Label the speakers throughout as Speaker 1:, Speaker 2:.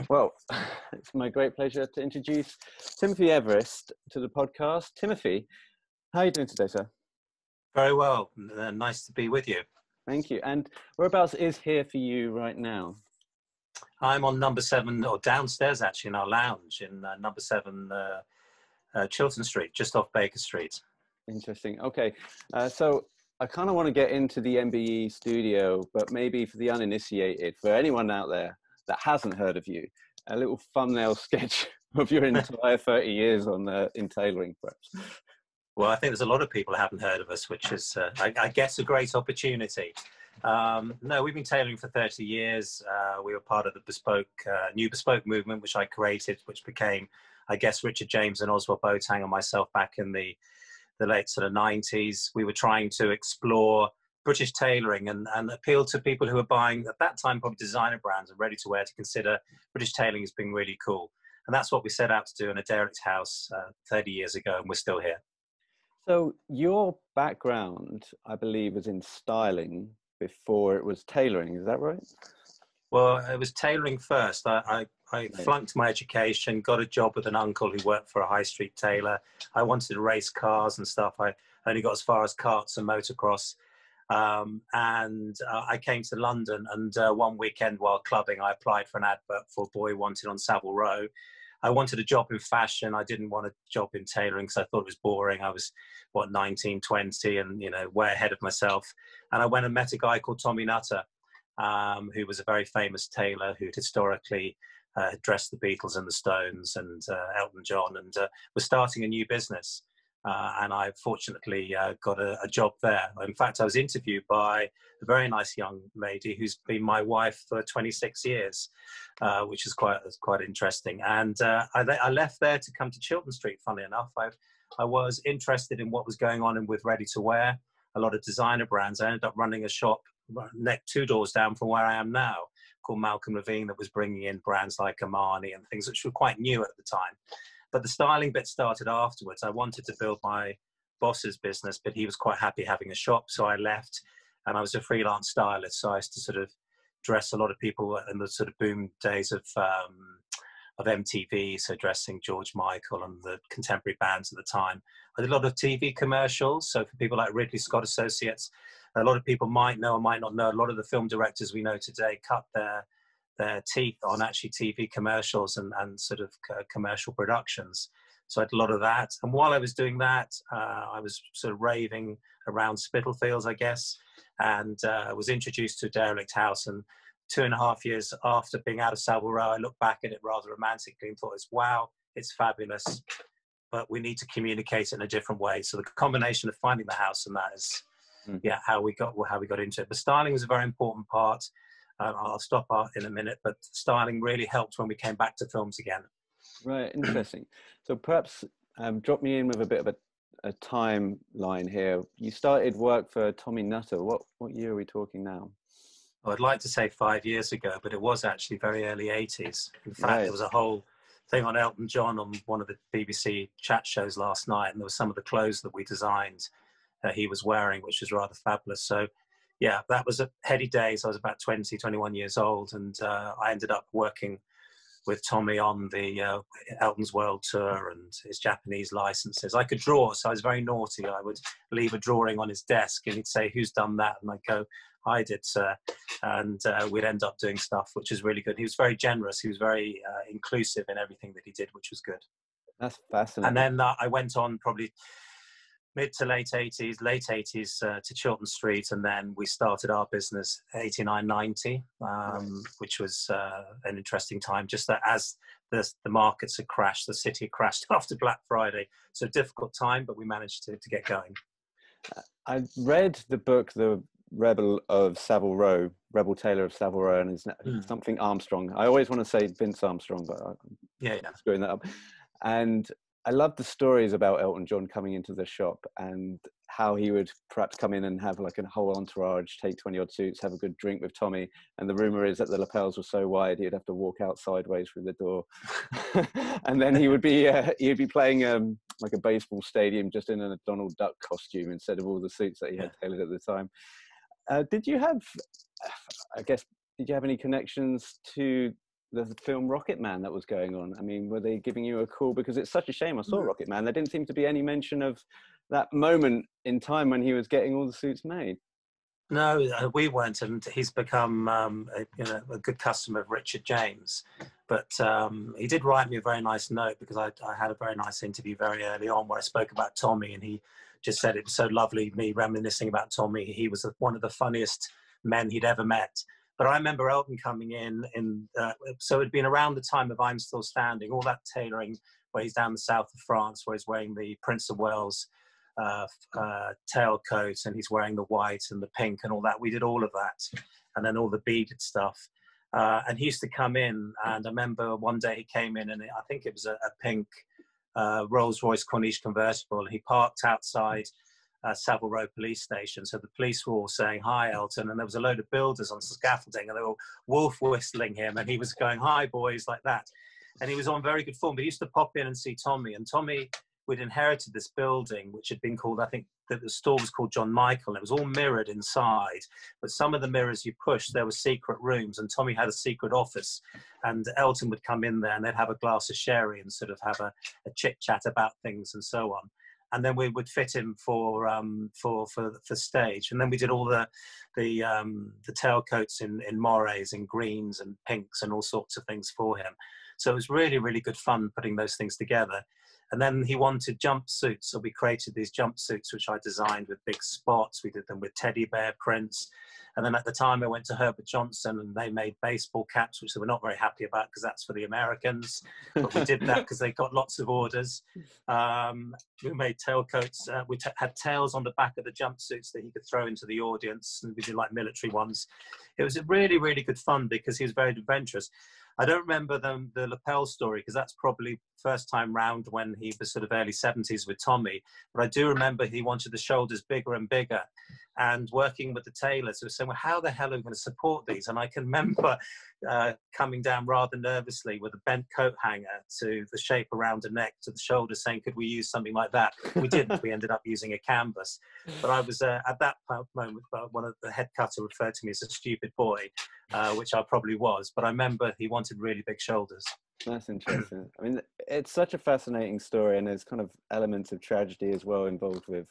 Speaker 1: Well, it's my great pleasure to introduce Timothy Everest to the podcast. Timothy, how are you doing today, sir?
Speaker 2: Very well. Nice to be with you.
Speaker 1: Thank you. And whereabouts is here for you right now?
Speaker 2: I'm on number 7, or downstairs actually, in our lounge in number 7 Chiltern Street, just off Baker Street.
Speaker 1: Interesting. Okay. So I kind of want to get into the MBE studio, but maybe for the uninitiated, for anyone out there that hasn't heard of you, a little thumbnail sketch of your entire 30 years on in tailoring, perhaps.
Speaker 2: Well, I think there's a lot of people who haven't heard of us, which is, I guess, a great opportunity. No, we've been tailoring for 30 years. We were part of the new bespoke movement, which I created, which became, I guess, Richard James and Oswald Boateng and myself back in the late sort of 90s. We were trying to explore British tailoring and appeal to people who were buying, at that time, probably designer brands and ready-to-wear, to consider British tailoring as being really cool. And that's what we set out to do in a derelict house 30 years ago, and we're still here.
Speaker 1: So your background, I believe, was in styling before it was tailoring. Is that right?
Speaker 2: Well, it was tailoring first. I flunked my education, got a job with an uncle who worked for a high street tailor. I wanted to race cars and stuff. I only got as far as karts and motocross. I came to London, and one weekend while clubbing, I applied for an advert for Boy Wanted on Savile Row. I wanted a job in fashion. I didn't want a job in tailoring because I thought it was boring. I was, 19, 20, and, way ahead of myself. And I went and met a guy called Tommy Nutter, who was a very famous tailor who'd historically dressed the Beatles and the Stones and Elton John, and was starting a new business. And I fortunately got a job there. In fact, I was interviewed by a very nice young lady who's been my wife for 26 years, which is quite interesting. And I left there to come to Chiltern Street, funnily enough. I was interested in what was going on with ready-to-wear, a lot of designer brands. I ended up running a shop 2 doors down from where I am now, called Malcolm Levine, that was bringing in brands like Armani and things which were quite new at the time. But the styling bit started afterwards. I wanted to build my boss's business, but he was quite happy having a shop. So I left, and I was a freelance stylist. So I used to sort of dress a lot of people in the sort of boom days of MTV. So dressing George Michael and the contemporary bands at the time. I did a lot of TV commercials. So for people like Ridley Scott Associates, a lot of people might know or might not know, a lot of the film directors we know today cut their teeth on actually TV commercials and sort of commercial productions. So I had a lot of that. And while I was doing that, I was sort of raving around Spitalfields, I guess, and was introduced to a derelict house. And 2.5 years after being out of Savile Row, I looked back at it rather romantically and thought, wow, it's fabulous, but we need to communicate it in a different way. So the combination of finding the house and that is, how we got into it. But styling was a very important part. I'll stop in a minute, but styling really helped when we came back to films again.
Speaker 1: Right, interesting. So perhaps drop me in with a bit of a timeline here. You started work for Tommy Nutter. What year are we talking now?
Speaker 2: Well, I'd like to say 5 years ago, but it was actually very early 80s. In fact, There was a whole thing on Elton John on one of the BBC chat shows last night, and there was some of the clothes that we designed he was wearing, which was rather fabulous. So yeah, that was heady days. I was about 20, 21 years old, and I ended up working with Tommy on the Elton's World Tour and his Japanese licenses. I could draw, so I was very naughty. I would leave a drawing on his desk, and he'd say, "Who's done that?" And I'd go, "I did, sir." And we'd end up doing stuff, which was really good. He was very generous. He was very inclusive in everything that he did, which was good.
Speaker 1: That's fascinating.
Speaker 2: And then I went on probably mid to late 80s to Chiltern Street, and then we started our business 89, 90, which was an interesting time, just that as the markets had crashed, the city had crashed after Black Friday. So difficult time, but we managed to get going.
Speaker 1: I read the book, The Rebel of Savile Row, Rebel Tailor of Savile Row, and it's something Armstrong. I always want to say Vince Armstrong, but I'm screwing that up. And I love the stories about Elton John coming into the shop and how he would perhaps come in and have like a whole entourage, take 20 odd suits, have a good drink with Tommy. And the rumor is that the lapels were so wide, he'd have to walk out sideways through the door. And then he would be, he'd be playing like a baseball stadium just in a Donald Duck costume instead of all the suits that he had tailored at the time. Did you have, I guess, did you have any connections to the film Rocket Man that was going on? I mean, were they giving you a call? Because it's such a shame. I saw Rocket Man. There didn't seem to be any mention of that moment in time when he was getting all the suits made.
Speaker 2: No, we weren't, and he's become a good customer of Richard James. But he did write me a very nice note, because I had a very nice interview very early on where I spoke about Tommy, and he just said it was so lovely, me reminiscing about Tommy. He was one of the funniest men he'd ever met. But I remember Elton coming in so it'd been around the time of I'm Still Standing, all that tailoring where he's down the south of France, where he's wearing the Prince of Wales tailcoat, and he's wearing the white and the pink and all that. We did all of that, and then all the beaded stuff. And he used to come in, and I remember one day he came in, and I think it was a pink Rolls-Royce Corniche convertible. He parked outside Savile Row police station. So the police were all saying, "Hi, Elton," and there was a load of builders on scaffolding, and they were wolf whistling him, and he was going, "Hi, boys," like that. And he was on very good form. But he used to pop in and see Tommy, and Tommy, we'd inherited this building, which had been called, I think that the store was called John Michael. It was all mirrored inside, but some of the mirrors you pushed, there were secret rooms, and Tommy had a secret office, and Elton would come in there, and they'd have a glass of sherry and sort of have a chit chat about things and so on. And then we would fit him for stage, and then we did all the tailcoats in moires and greens and pinks and all sorts of things for him. So it was really, really good fun putting those things together. And then he wanted jumpsuits, so we created these jumpsuits, which I designed with big spots. We did them with teddy bear prints. And then at the time I went to Herbert Johnson, and they made baseball caps, which they were not very happy about because that's for the Americans. But we did that because they got lots of orders. We made tailcoats. We had tails on the back of the jumpsuits that he could throw into the audience, and we did like military ones. It was really, really good fun because he was very adventurous. I don't remember the lapel story, because that's probably first time round when he was sort of early 70s with Tommy. But I do remember he wanted the shoulders bigger and bigger. And working with the tailors, we were saying, well, how the hell are we going to support these? And I can remember coming down rather nervously with a bent coat hanger to the shape around the neck to the shoulders, saying, could we use something like that? We didn't. We ended up using a canvas. But I was, at that moment, one of the head cutter referred to me as a stupid boy, which I probably was. But I remember he wanted really big shoulders.
Speaker 1: That's interesting. I mean, it's such a fascinating story, and there's kind of elements of tragedy as well involved with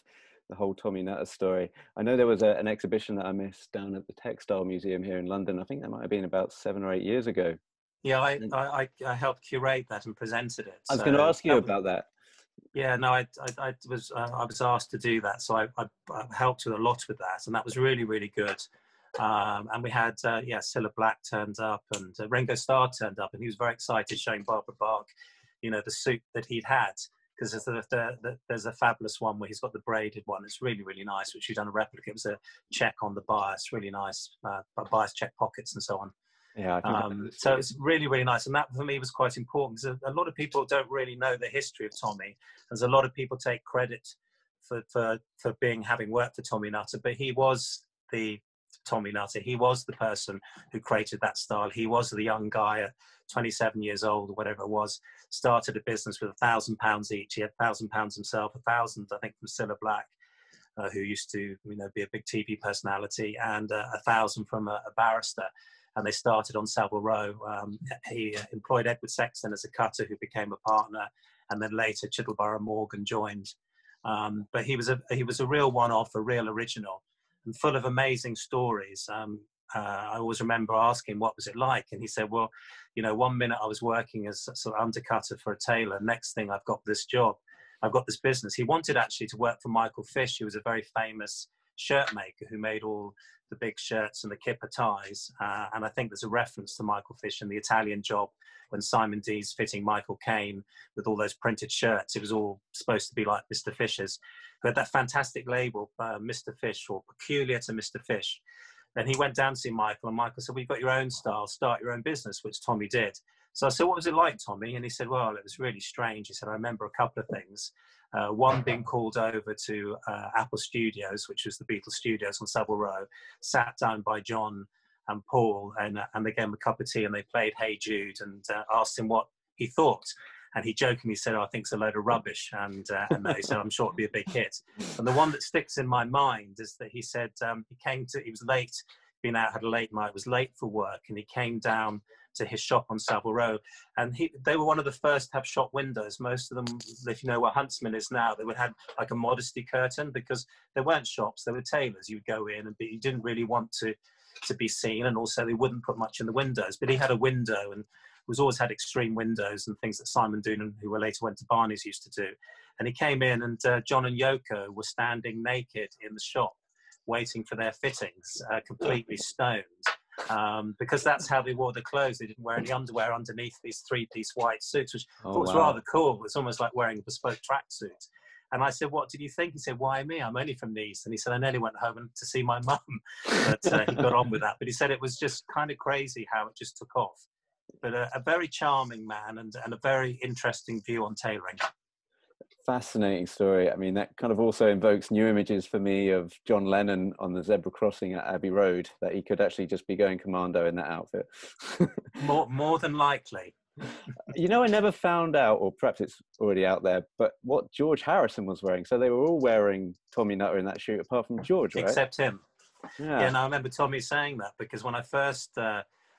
Speaker 1: the whole Tommy Nutter story. I know there was an exhibition that I missed down at the Textile Museum here in London. I think that might have been about 7 or 8 years ago.
Speaker 2: Yeah, I helped curate that and presented it.
Speaker 1: I was going to ask you about that.
Speaker 2: Yeah, no, I was asked to do that, so I helped with a lot with that, and that was really, really good. And we had Cilla Black turned up, and Ringo Starr turned up, and he was very excited showing Barbara Bach, the suit that he'd had, because there's a fabulous one where he's got the braided one. It's really, really nice, which we've done a replica. It was a check on the bias, really nice, bias check pockets and so on.
Speaker 1: Yeah,
Speaker 2: so it's really, really nice, and that for me was quite important, because a lot of people don't really know the history of Tommy. There's a lot of people take credit for having worked for Tommy Nutter, but he was the Tommy Nutter. He was the person who created that style. He was the young guy at 27 years old or whatever it was, started a business with £1,000 each. He had £1,000 himself, 1,000 I think from Cilla Black, who used to be a big TV personality, and 1,000 from a barrister. And they started on Savile Row. He employed Edward Sexton as a cutter, who became a partner, and then later Chittleborough Morgan joined. But he was a real one-off, a real original, and full of amazing stories. I always remember asking, what was it like? And he said, well, 1 minute I was working as a sort of undercutter for a tailor. Next thing, I've got this job. I've got this business. He wanted actually to work for Michael Fish, who was a very famous shirt maker who made all the big shirts and the kipper ties. And I think there's a reference to Michael Fish in The Italian Job, when Simon Dee's fitting Michael Caine with all those printed shirts. It was all supposed to be like Mr. Fish's, who had that fantastic label, Mr. Fish, or peculiar to Mr. Fish. And he went down to see Michael, and Michael said, well, you've got your own style, start your own business, which Tommy did. So I said, what was it like, Tommy? And he said, well, it was really strange. He said, I remember a couple of things. One, being called over to Apple Studios, which was the Beatles studios on Savile Row, sat down by John and Paul, and they gave him a cup of tea, and they played Hey Jude, and asked him what he thought. And he jokingly said, oh, I think it's a load of rubbish. And they said, I'm sure it'll be a big hit. And the one that sticks in my mind is that he said he was late been out, had a late night, was late for work, and he came down to his shop on Savile Row, and they were one of the first to have shop windows. Most of them, if you know where Huntsman is now, they would have like a modesty curtain, because there weren't shops, there were tailors. You would go in, and you didn't really want to be seen, and also they wouldn't put much in the windows. But he had a window, and was always had extreme windows and things that Simon Doonan, who later went to Barney's, used to do. And he came in, and John and Yoko were standing naked in the shop, waiting for their fittings, completely stoned. Because that's how they wore the clothes. They didn't wear any underwear underneath these three-piece white suits, which I thought was rather cool. It's almost like wearing a bespoke tracksuit. And I said, "What did you think?" He said, "Why me? I'm only from Nice." And he said, "I nearly went home to see my mum." But he got on with that. But he said it was just kind of crazy how it just took off. But a very charming man, and a very interesting view on tailoring.
Speaker 1: Fascinating story. I mean, that kind of also invokes new images for me of John Lennon on the zebra crossing at Abbey Road, that he could actually just be going commando in that outfit.
Speaker 2: more than likely.
Speaker 1: You know, I never found out, or perhaps it's already out there, but what George Harrison was wearing. So they were all wearing Tommy Nutter in that shoot, apart from George, right?
Speaker 2: Except him.
Speaker 1: Yeah.
Speaker 2: And I remember Tommy saying that, because when I first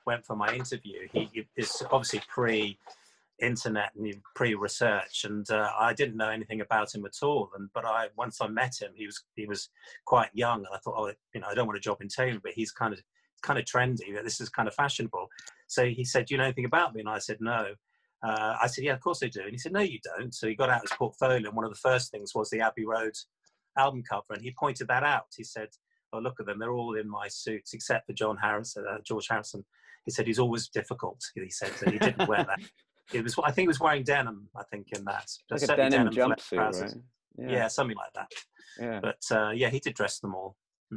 Speaker 2: went for my interview, it's obviously pre-internet and pre-research, and I didn't know anything about him at all. But once I met him, he was quite young, and I thought, oh, you know, I don't want a job in tailoring, but he's kind of trendy. This is kind of fashionable. So he said, "Do you know anything about me?" And I said, "No." I said, "Yeah, of course I do." And he said, "No, you don't." So he got out his portfolio, and one of the first things was the Abbey Road album cover, and he pointed that out. He said, "Oh, look at them, they're all in my suits except for George Harrison." He said, "He's always difficult." He said that he didn't wear that. I think he was wearing denim, I think, in that.
Speaker 1: Like a denim jumpsuit, right?
Speaker 2: Yeah, something like that.
Speaker 1: Yeah.
Speaker 2: But yeah, he did dress them all.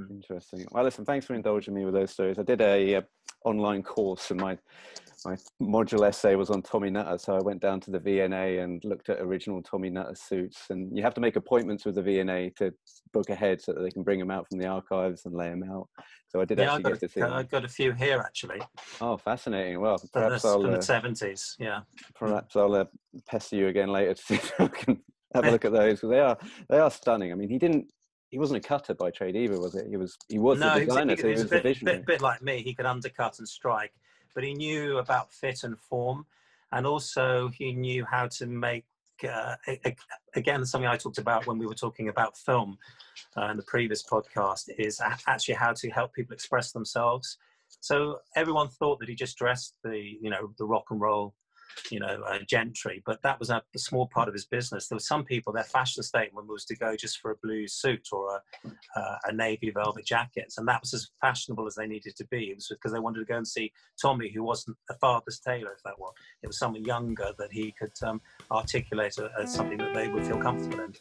Speaker 1: Interesting. Well, listen, thanks for indulging me with those stories. I did a online course, and my module essay was on Tommy Nutter, so I went down to the V&A and looked at original Tommy Nutter suits. And you have to make appointments with the V&A to book ahead so that they can bring them out from the archives and lay them out. So I did actually get to see them.
Speaker 2: I've got a few here, actually.
Speaker 1: Oh, fascinating. Well, perhaps
Speaker 2: from the 70s, yeah.
Speaker 1: Perhaps I'll pester you again later to see if I can have a look at those, because they are stunning. I mean, he wasn't a cutter by trade either, was it? He was the designer, so he was the visionary.
Speaker 2: A bit like me. He could undercut and strike, but he knew about fit and form, and also he knew how to make, again, something I talked about when we were talking about film in the previous podcast, is actually how to help people express themselves. So everyone thought that he just dressed the rock and roll, gentry, but that was a small part of his business. There were some people, their fashion statement was to go just for a blue suit or a navy velvet jacket, and that was as fashionable as they needed to be. It was because they wanted to go and see Tommy, who wasn't a father's tailor, if that was. It was someone younger that he could articulate as something that they would feel comfortable in.